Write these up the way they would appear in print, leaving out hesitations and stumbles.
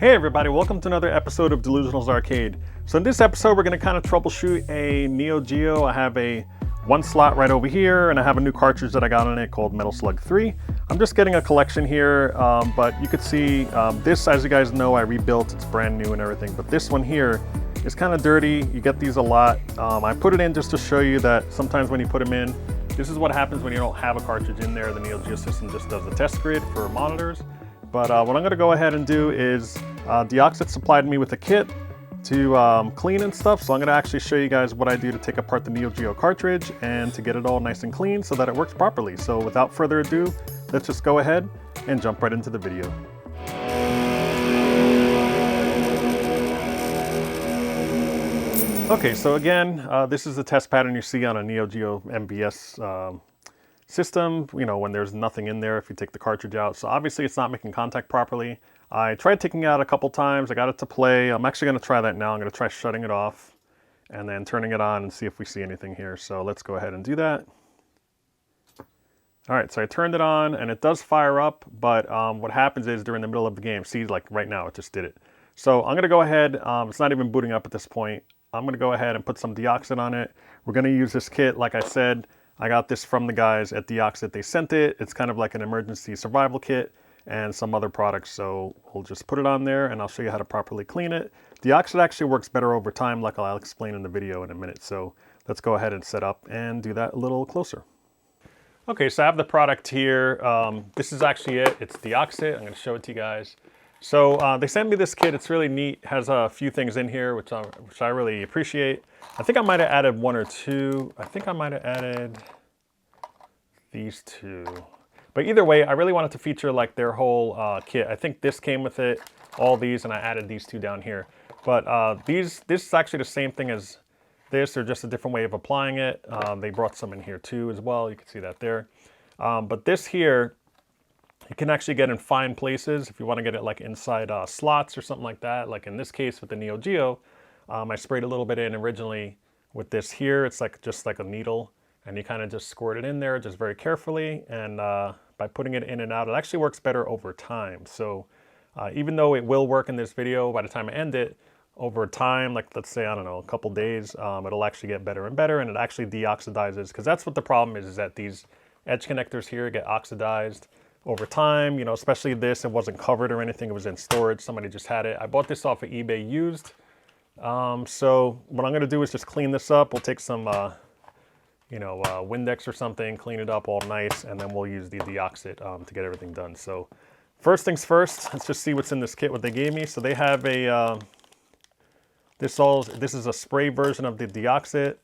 Hey everybody, welcome to another episode of Delusional's Arcade. So in this episode, we're going to kind of troubleshoot a Neo Geo. I have one slot right over here, and I have a new cartridge that I got on it called Metal Slug 3. I'm just getting a collection here, but you could see this, as you guys know, I rebuilt. It's brand new and everything, but this one here is kind of dirty. You get these a lot. I put it in just to show you that sometimes when you put them in, this is what happens when you don't have a cartridge in there. The Neo Geo system just does a test grid for monitors. But what I'm going to go ahead and do is DeOxit supplied me with a kit to clean and stuff. So I'm going to actually show you guys what I do to take apart the Neo Geo cartridge and to get it all nice and clean so that it works properly. So without further ado, let's just go ahead and jump right into the video. Okay, so again, this is the test pattern you see on a Neo Geo MVS system, you know, when there's nothing in there if you take the cartridge out. So obviously it's not making contact properly. I tried taking it out a couple times. I got it to play. I'm actually going to try that now. I'm going to try shutting it off and then turning it on and see if we see anything here. So let's go ahead and do that. All right, so I turned it on and it does fire up, but what happens is during the middle of the game, see, like right now it just did it. So I'm going to go ahead, it's not even booting up at this point. I'm going to go ahead and put some DeOxit on it. We're going to use this kit, like I said. I got this from the guys at DeOxit. They sent it. It's kind of like an emergency survival kit and some other products. So we'll just put it on there and I'll show you how to properly clean it. DeOxit actually works better over time, like I'll explain in the video in a minute. So let's go ahead and set up and do that a little closer. Okay, so I have the product here. This is actually it. It's DeOxit. I'm going to show it to you guys. So they sent me this kit. It's really neat. It has a few things in here, which I really appreciate. I think I might have added one or two. I think I might have added these two. But either way, I really wanted to feature like their whole kit. I think this came with it, all these, and I added these two down here. But this is actually the same thing as this. They're just a different way of applying it. They brought some in here too as well. You can see that there. But this here, you can actually get in fine places if you want to get it like inside slots or something like that. Like in this case with the Neo Geo, I sprayed a little bit in originally with this here. It's like just like a needle, and you kind of just squirt it in there just very carefully. And by putting it in and out, it actually works better over time. So even though it will work in this video, by the time I end it, over time, like let's say, I don't know, a couple days, it'll actually get better and better, and it actually deoxidizes, because that's what the problem is that these edge connectors here get oxidized over time, you know, especially this. It wasn't covered or anything. It was in storage. Somebody just had it. I bought this off of eBay used. So what I'm going to do is just clean this up. We'll take some, Windex or something, clean it up all nice, and then we'll use the DeOxit to get everything done. So first things first, let's just see what's in this kit, what they gave me. So they have a, this is a spray version of the DeOxit.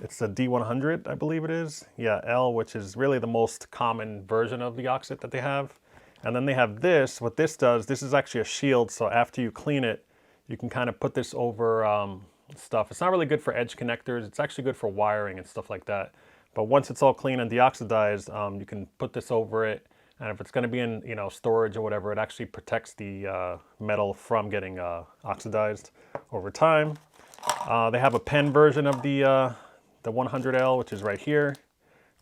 It's a D100, I believe it is. Yeah, L, which is really the most common version of DeOxit that they have. And then they have this. What this does, this is actually a shield. So after you clean it, you can kind of put this over stuff. It's not really good for edge connectors. It's actually good for wiring and stuff like that. But once it's all clean and deoxidized, you can put this over it. And if it's going to be in, you know, storage or whatever, it actually protects the metal from getting oxidized over time. They have a pen version of the 100L, which is right here,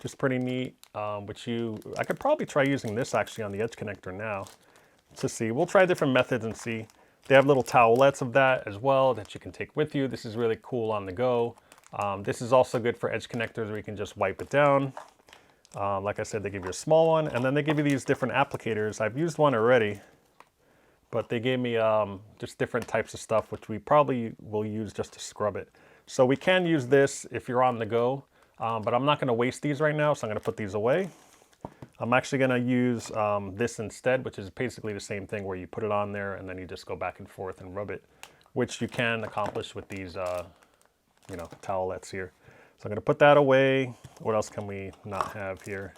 just pretty neat. I could probably try using this actually on the edge connector now to see. We'll try different methods and see. They have little towelettes of that as well that you can take with you. This is really cool on the go. This is also good for edge connectors where you can just wipe it down. Like I said, they give you a small one, and then they give you these different applicators. I've used one already, but they gave me just different types of stuff, which we probably will use just to scrub it. So we can use this if you're on the go, but I'm not going to waste these right now, so I'm going to put these away. I'm actually going to use this instead, which is basically the same thing where you put it on there and then you just go back and forth and rub it, which you can accomplish with these, towelettes here. So I'm going to put that away. What else can we not have here?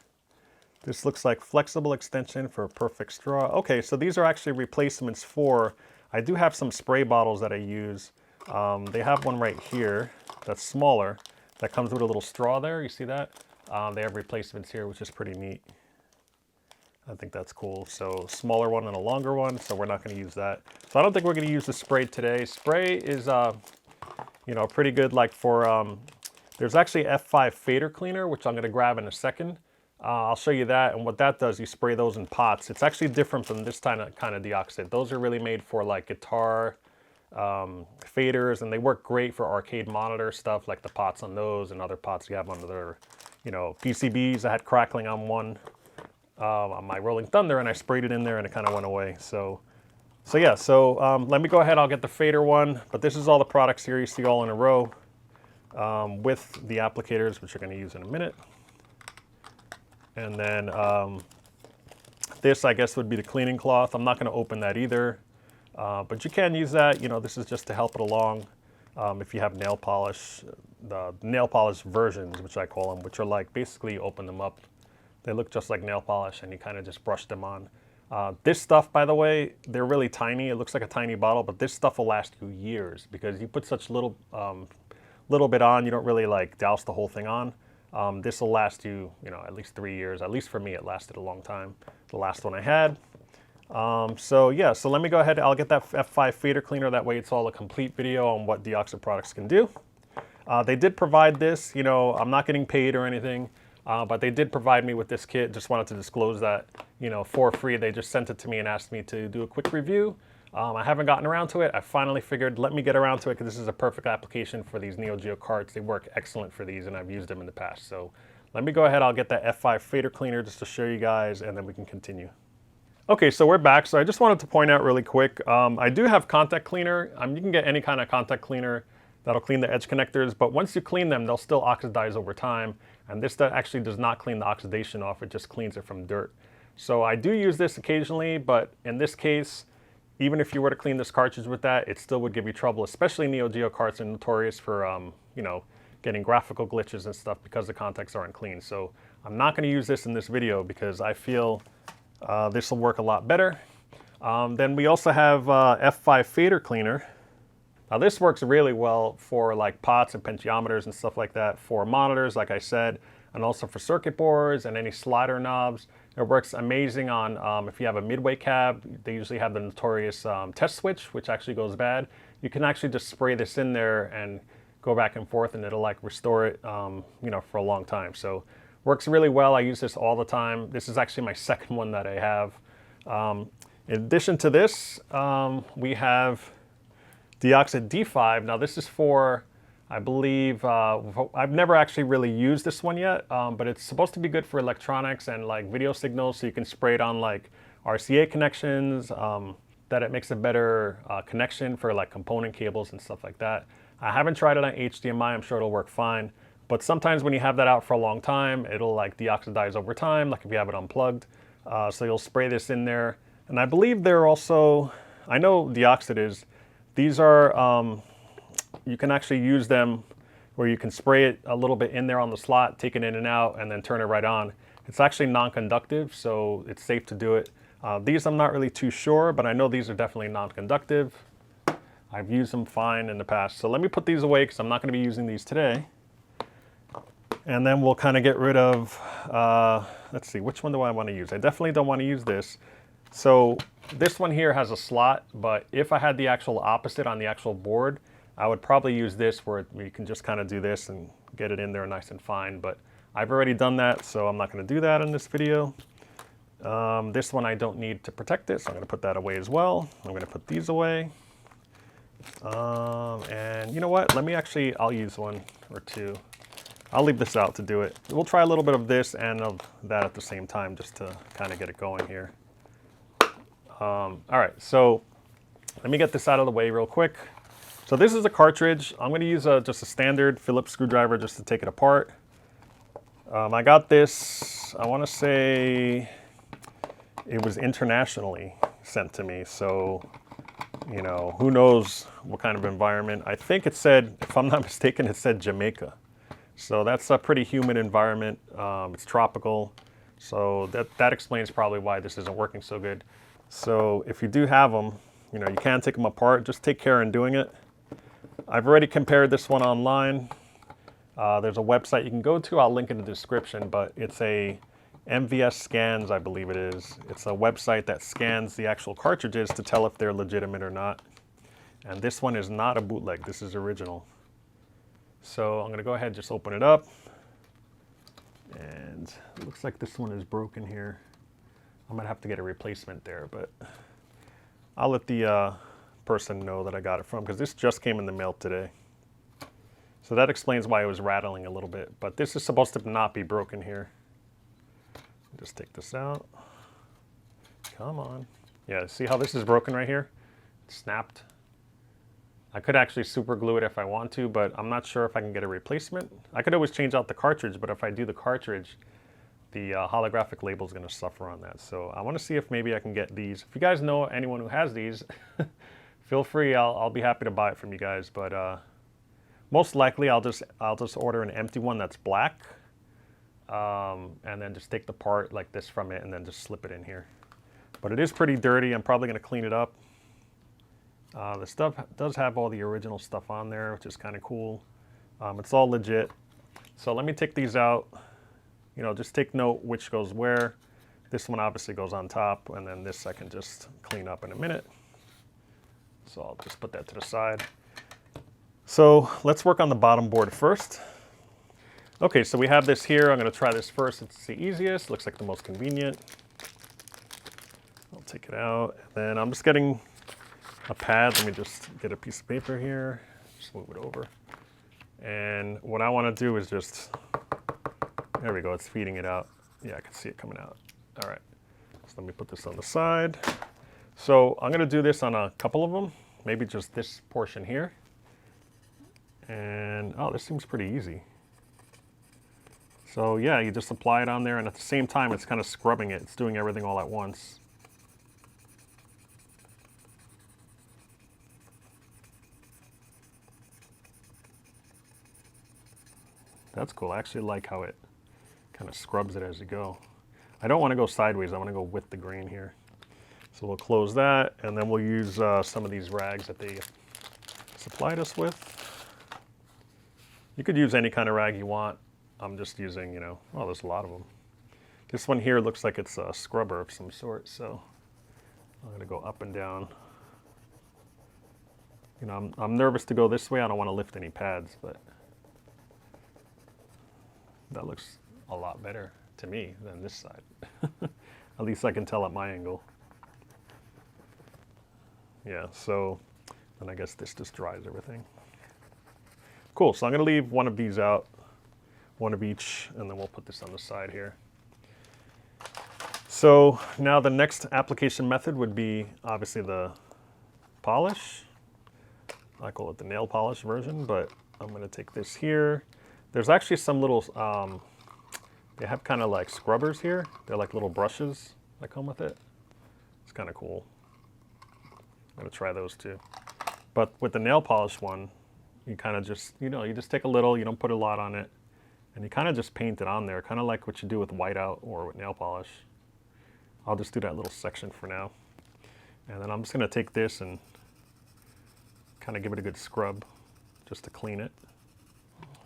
This looks like flexible extension for a perfect straw. Okay, so these are actually replacements for, I do have some spray bottles that I use. They have one right here that's smaller that comes with a little straw there. You see that? They have replacements here, which is pretty neat. I think that's cool. So smaller one and a longer one. So we're not going to use that. So I don't think we're going to use the spray today. Spray is, pretty good. Like for, there's actually F5 fader cleaner, which I'm going to grab in a second. I'll show you that, and what that does, you spray those in pots. It's actually different from this kind of DeOxit. Those are really made for like guitar faders, and they work great for arcade monitor stuff, like the pots on those and other pots you have on other, you know, PCBs. I had crackling on one on my Rolling Thunder, and I sprayed it in there, and it kind of went away. So yeah. Let me go ahead. I'll get the fader one, but this is all the products here you see all in a row with the applicators, which you're going to use in a minute. And then this, I guess, would be the cleaning cloth. I'm not going to open that either, but you can use that. You know, this is just to help it along. If you have nail polish, the nail polish versions, which I call them, which are like basically you open them up. They look just like nail polish, and you kind of just brush them on. This stuff, by the way, they're really tiny. It looks like a tiny bottle, but this stuff will last you years because you put such little bit on. You don't really like douse the whole thing on. This will last you, you know, at least 3 years. At least for me, it lasted a long time. The last one I had. So yeah, so let me go ahead. I'll get that F5 fader cleaner. That way it's all a complete video on what DeOxit products can do. They did provide this. You know, I'm not getting paid or anything, but they did provide me with this kit. Just wanted to disclose that, you know, for free. They just sent it to me and asked me to do a quick review. I haven't gotten around to it. I finally figured, let me get around to it, because this is a perfect application for these Neo Geo carts. They work excellent for these, and I've used them in the past. So let me go ahead. I'll get that F5 fader cleaner just to show you guys, and then we can continue. Okay, so we're back. So I just wanted to point out really quick, I do have contact cleaner. You can get any kind of contact cleaner that'll clean the edge connectors, but once you clean them, they'll still oxidize over time. And this actually does not clean the oxidation off. It just cleans it from dirt. So I do use this occasionally, but in this case, even if you were to clean this cartridge with that, it still would give you trouble, especially Neo Geo carts are notorious for, you know, getting graphical glitches and stuff because the contacts aren't clean. So I'm not going to use this in this video because I feel this will work a lot better. Then we also have F5 fader cleaner. Now this works really well for like pots and potentiometers and stuff like that, for monitors, like I said, and also for circuit boards and any slider knobs. It works amazing on if you have a midway cab. They usually have the notorious test switch, which actually goes bad. You can actually just spray this in there and go back and forth, and it'll like restore it, you know, for a long time. So works really well. I use this all the time. This is actually my second one that I have. In addition to this, we have DeOxit D5. Now this is for, I believe, I've never actually really used this one yet, but it's supposed to be good for electronics and like video signals, so you can spray it on like RCA connections, that it makes a better connection for like component cables and stuff like that. I haven't tried it on HDMI, I'm sure it'll work fine, but sometimes when you have that out for a long time, it'll like deoxidize over time, like if you have it unplugged. So you'll spray this in there. And I believe they're also, I know DeOxit is, these are, you can actually use them where you can spray it a little bit in there on the slot, take it in and out, and then turn it right on. It's actually non-conductive, so it's safe to do it. These I'm not really too sure, but I know these are definitely non-conductive. I've used them fine in the past. So let me put these away because I'm not going to be using these today. And then we'll kind of get rid of, let's see, which one do I want to use? I definitely don't want to use this. So this one here has a slot, but if I had the actual opposite on the actual board, I would probably use this where you can just kind of do this and get it in there nice and fine. But I've already done that, so I'm not going to do that in this video. This one I don't need to protect it, so I'm going to put that away as well. I'm going to put these away. And you know what? Let me actually, I'll use one or two. I'll leave this out to do it. We'll try a little bit of this and of that at the same time just to kind of get it going here. All right, so let me get this out of the way real quick. So this is a cartridge. I'm going to use just a standard Phillips screwdriver just to take it apart. I got this, I want to say it was internationally sent to me. So, you know, who knows what kind of environment. I think it said, if I'm not mistaken, it said Jamaica. So that's a pretty humid environment. It's tropical. So that explains probably why this isn't working so good. So if you do have them, you know, you can take them apart. Just take care in doing it. I've already compared this one online. There's a website you can go to. I'll link in the description, but it's a MVS Scans, I believe it is. It's a website that scans the actual cartridges to tell if they're legitimate or not. And this one is not a bootleg. This is original. So I'm going to go ahead and just open it up. And it looks like this one is broken here. I might have to get a replacement there, but I'll let the person know that I got it from, because this just came in the mail today. So that explains why it was rattling a little bit, but this is supposed to not be broken here. Just take this out. Come on. Yeah, see how this is broken right here? It snapped. I could actually super glue it if I want to, but I'm not sure if I can get a replacement. I could always change out the cartridge, but if I do the cartridge, the holographic label is going to suffer on that. So I want to see if maybe I can get these. If you guys know anyone who has these, feel free. I'll be happy to buy it from you guys. But most likely I'll just order an empty one that's black, and then just take the part like this from it and then just slip it in here. But it is pretty dirty. I'm probably going to clean it up. The stuff does have all the original stuff on there, which is kind of cool. It's all legit. So let me take these out. You know, just take note which goes where. This one obviously goes on top, and then this I can just clean up in a minute. So I'll just put that to the side. So let's work on the bottom board first. Okay, so we have this here. I'm going to try this first. It's the easiest. Looks like the most convenient. I'll take it out. And then I'm just getting a pad. Let me just get a piece of paper here. Just move it over. And what I want to do is just, there we go. It's feeding it out. Yeah, I can see it coming out. All right. So let me put this on the side. So I'm going to do this on a couple of them. Maybe just this portion here. And, oh, this seems pretty easy. So yeah, you just apply it on there, and at the same time, it's kind of scrubbing it. It's doing everything all at once. That's cool. I actually like how it kind of scrubs it as you go. I don't want to go sideways. I want to go with the grain here. So we'll close that, and then we'll use some of these rags that they supplied us with. You could use any kind of rag you want. I'm just using, you know, oh, there's a lot of them. This one here looks like it's a scrubber of some sort, so I'm going to go up and down. You know, I'm nervous to go this way. I don't want to lift any pads, but that looks a lot better to me than this side. At least I can tell at my angle. Yeah, so then I guess this just dries everything. Cool, so I'm going to leave one of these out. One of each, and then we'll put this on the side here. So now the next application method would be obviously the polish. I call it the nail polish version, but I'm going to take this here. There's actually some little, they have kind of like scrubbers here. They're like little brushes that come with it. It's kind of cool. I'm going to try those too. But with the nail polish one, you kind of just, you know, you just take a little, you don't put a lot on it. And you kind of just paint it on there, kind of like what you do with whiteout or with nail polish. I'll just do that little section for now. And then I'm just going to take this and kind of give it a good scrub just to clean it.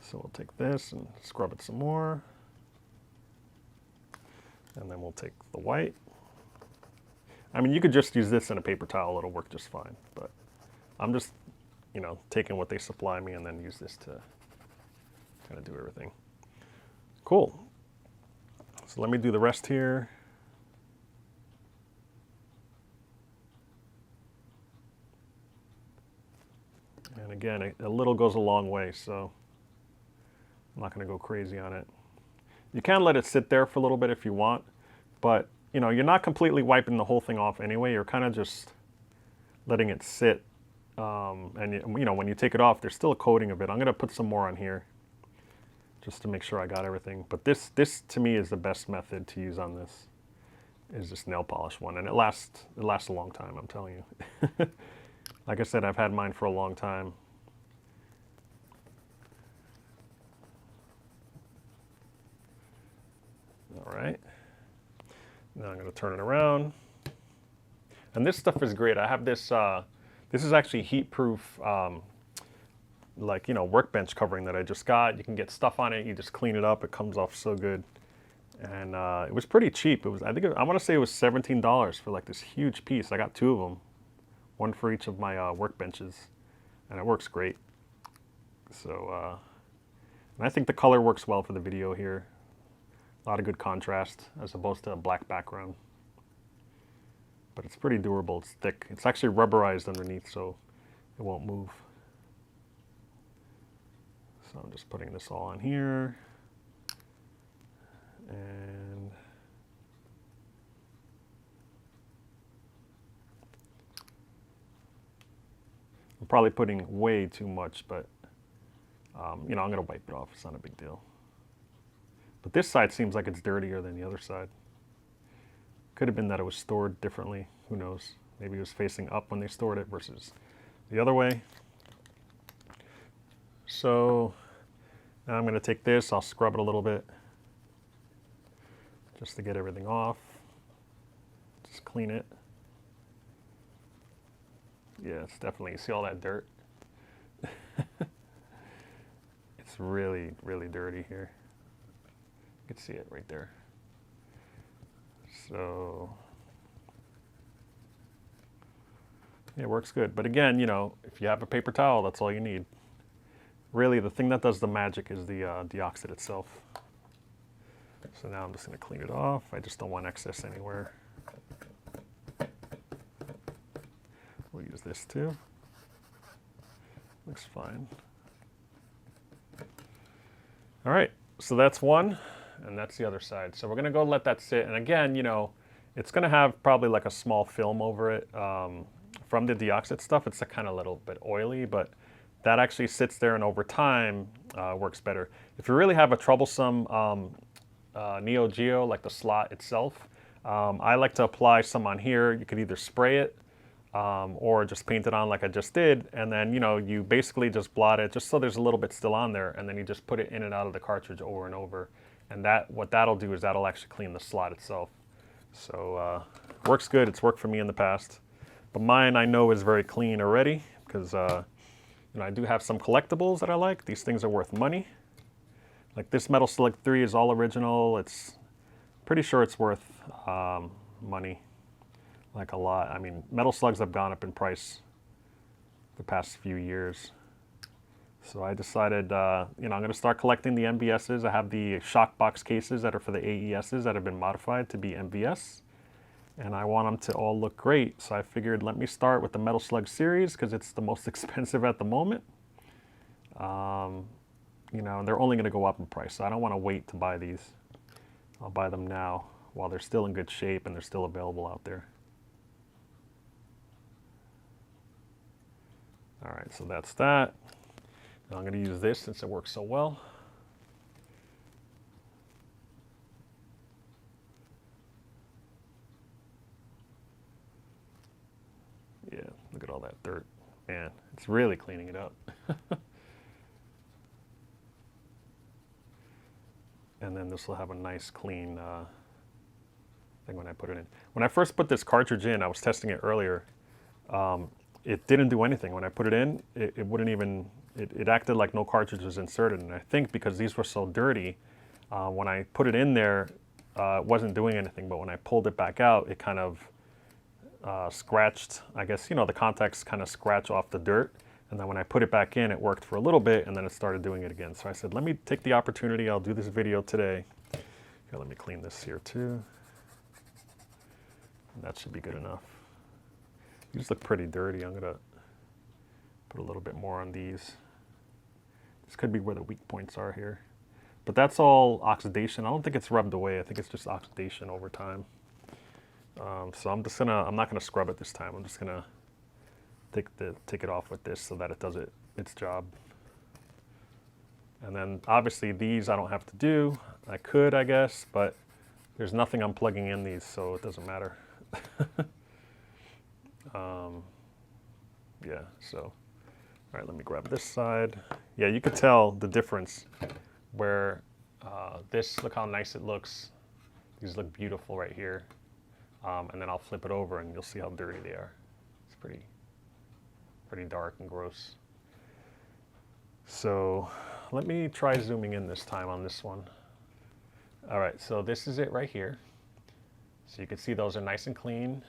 So we'll take this and scrub it some more. And then we'll take the white. I mean, you could just use this in a paper towel. It'll work just fine. But I'm just, you know, taking what they supply me and then use this to kind of do everything. Cool. So let me do the rest here. And again, a little goes a long way, so I'm not going to go crazy on it. You can let it sit there for a little bit if you want, but you know, you're not completely wiping the whole thing off anyway. You're kind of just letting it sit. And you know, when you take it off, there's still a coating of it. I'm going to put some more on here, just to make sure I got everything. But this to me is the best method to use on this, is this nail polish one. And it lasts a long time, I'm telling you. Like I said, I've had mine for a long time. All right. Now I'm going to turn it around. And this stuff is great. I have this, this is actually heat-proof, like, you know, workbench covering that I just got. You can get stuff on it. You just clean it up. It comes off so good. And it was pretty cheap. It was, I want to say it was $17 for like this huge piece. I got two of them, one for each of my workbenches, and it works great. So, and I think the color works well for the video here. A lot of good contrast as opposed to a black background. But it's pretty durable, it's thick. It's actually rubberized underneath, so it won't move. So I'm just putting this all on here. And I'm probably putting way too much, but you know, I'm gonna wipe it off, it's not a big deal. But this side seems like it's dirtier than the other side. Could have been that it was stored differently, who knows? Maybe it was facing up when they stored it versus the other way. So now I'm gonna take this, I'll scrub it a little bit just to get everything off. Just clean it. Yeah, it's definitely, you see all that dirt? It's really, really dirty here. You can see it right there. So, yeah, it works good. But again, you know, if you have a paper towel, that's all you need. Really, the thing that does the magic is the DeOxit itself. So now I'm just going to clean it off. I just don't want excess anywhere. We'll use this too. Looks fine. All right, so that's one, and that's the other side. So we're gonna go let that sit. And again, you know, it's gonna have probably like a small film over it from the DeOxit stuff. It's a kind of little bit oily, but that actually sits there and over time works better. If you really have a troublesome Neo Geo, like the slot itself, I like to apply some on here. You could either spray it or just paint it on like I just did, and then, you know, you basically just blot it just so there's a little bit still on there, and then you just put it in and out of the cartridge over and over. And that, what that'll do is that'll actually clean the slot itself. So works good. It's worked for me in the past. But mine I know is very clean already because you know, I do have some collectibles that I like. These things are worth money. Like this Metal Slug 3 is all original. It's pretty sure it's worth money. Like a lot. I mean, metal slugs have gone up in price the past few years. So I decided, you know, I'm going to start collecting the MVSs. I have the shock box cases that are for the AESs that have been modified to be MVS. And I want them to all look great. So I figured let me start with the Metal Slug series because it's the most expensive at the moment. You know, and they're only going to go up in price. So I don't want to wait to buy these. I'll buy them now while they're still in good shape and they're still available out there. All right, so that's that. Now I'm going to use this since it works so well. Yeah, look at all that dirt. Man, it's really cleaning it up. And then this will have a nice clean thing when I put it in. When I first put this cartridge in, I was testing it earlier. It didn't do anything. When I put it in, it wouldn't even, it acted like no cartridge was inserted. And I think because these were so dirty, when I put it in there, it wasn't doing anything. But when I pulled it back out, it kind of scratched, I guess, you know, the contacts kind of scratch off the dirt. And then when I put it back in, it worked for a little bit, and then it started doing it again. So I said, let me take the opportunity. I'll do this video today. Here, let me clean this here too. And that should be good enough. These look pretty dirty. I'm gonna put a little bit more on these. This could be where the weak points are here. But that's all oxidation. I don't think it's rubbed away. I think it's just oxidation over time. So I'm not gonna scrub it this time. I'm just gonna take it off with this so that it does its job. And then obviously these I don't have to do. I could, I guess, but there's nothing I'm plugging in these, so it doesn't matter. Yeah, so, all right, let me grab this side. Yeah, you could tell the difference where this, look how nice it looks. These look beautiful right here. And then I'll flip it over and you'll see how dirty they are. It's pretty dark and gross. So let me try zooming in this time on this one. All right, so this is it right here. So you can see those are nice and clean.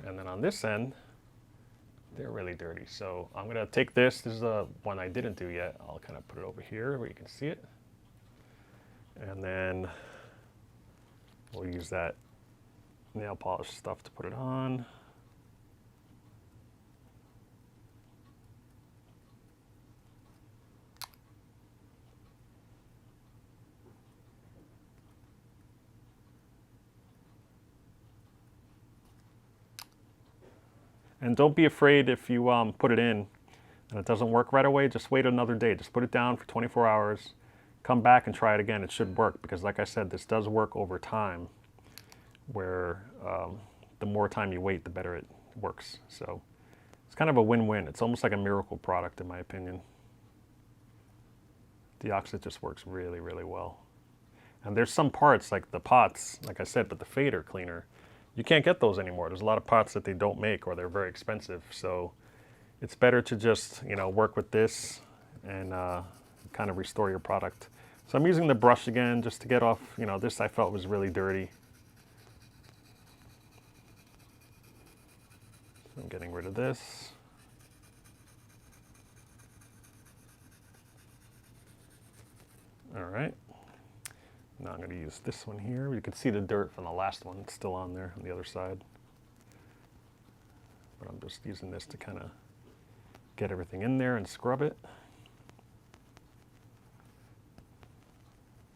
And then on this end, they're really dirty. So I'm gonna take this. This is the one I didn't do yet. I'll kind of put it over here where you can see it. And then We'll use that nail polish stuff to put it on. And don't be afraid if you put it in and it doesn't work right away, just wait another day. Just put it down for 24 hours, come back and try it again. It should work because like I said, this does work over time where the more time you wait, the better it works. So it's kind of a win-win. It's almost like a miracle product in my opinion. DeOxit just works really, really well. And there's some parts like the pots, like I said, but the fader cleaner, you can't get those anymore. There's a lot of pots that they don't make or they're very expensive. So it's better to just, you know, work with this and kind of restore your product. So I'm using the brush again just to get off, you know, this I felt was really dirty. So I'm getting rid of this. All right. Now I'm going to use this one here. You can see the dirt from the last one. It's still on there on the other side. But I'm just using this to kind of get everything in there and scrub it.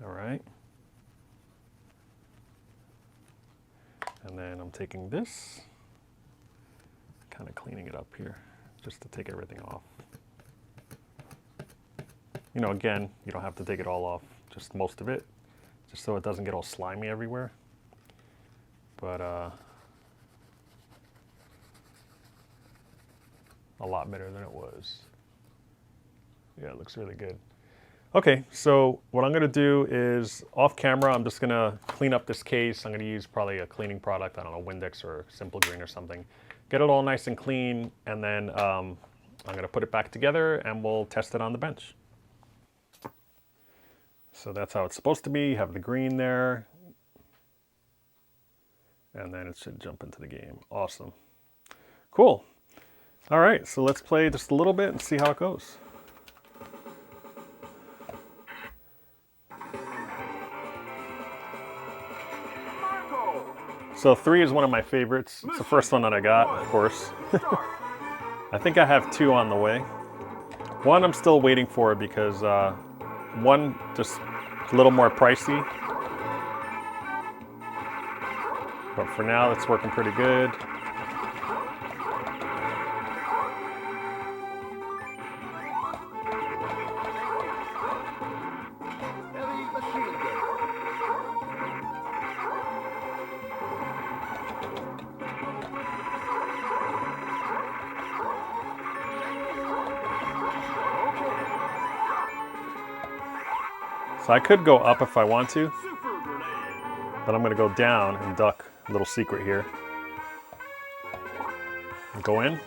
All right. And then I'm taking this, kind of cleaning it up here, just to take everything off. You know, again, you don't have to take it all off, just most of it, just so it doesn't get all slimy everywhere. But a lot better than it was. Yeah, it looks really good. Okay, so what I'm gonna do is, off camera, I'm just gonna clean up this case. I'm gonna use probably a cleaning product, I don't know, Windex or Simple Green or something. Get it all nice and clean, and then I'm gonna put it back together and we'll test it on the bench. So that's how it's supposed to be. You have the green there. And then it should jump into the game. Awesome. Cool. All right, so let's play just a little bit and see how it goes. So 3 is one of my favorites. It's the first one that I got, of course. I think I have 2 on the way. 1 I'm still waiting for because 1 just a little more pricey. But for now, it's working pretty good. So I could go up if I want to, but I'm going to go down and duck. A little secret here. Go in,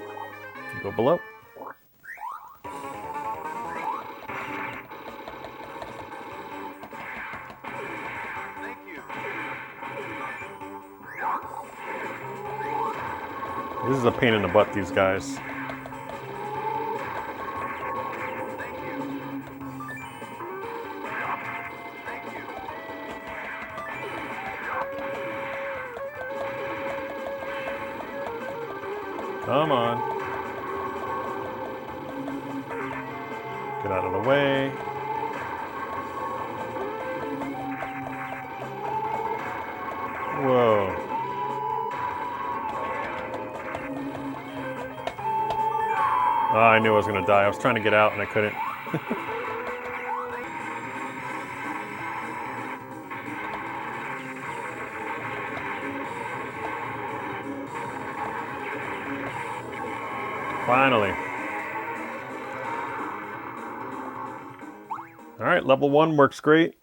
go below. Thank you. This is a pain in the butt, these guys. Come on. Get out of the way. Whoa. Oh, I knew I was going to die. I was trying to get out and I couldn't. Finally. All right, level 1 works great.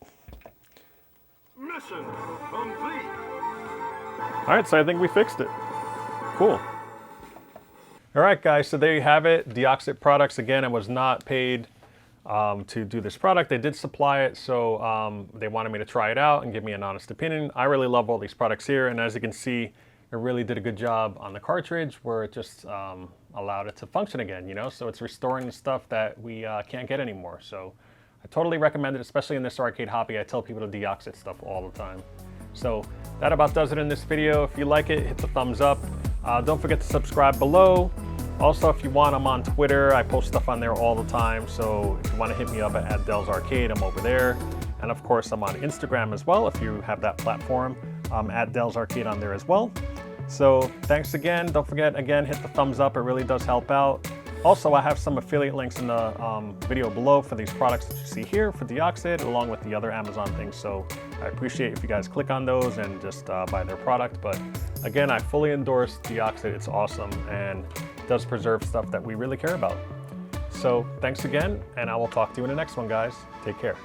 Mission complete. All right, so I think we fixed it. Cool. All right, guys, so there you have it. DeOxit products. Again, I was not paid to do this product. They did supply it, so they wanted me to try it out and give me an honest opinion. I really love all these products here, and as you can see, it really did a good job on the cartridge where it just allowed it to function again, you know? So it's restoring the stuff that we can't get anymore. So I totally recommend it, especially in this arcade hobby. I tell people to DeOxit stuff all the time. So that about does it in this video. If you like it, hit the thumbs up. Don't forget to subscribe below. Also, if you want, I'm on Twitter. I post stuff on there all the time. So if you want to hit me up at Del's Arcade, I'm over there. And of course, I'm on Instagram as well. If you have that platform, at Del's Arcade on there as well. So thanks again. Don't forget, again, hit the thumbs up. It really does help out. Also, I have some affiliate links in the video below for these products that you see here for DeOxit, along with the other Amazon things. So I appreciate if you guys click on those and just buy their product. But again, I fully endorse DeOxit. It's awesome and does preserve stuff that we really care about. So thanks again, and I will talk to you in the next one, guys. Take care.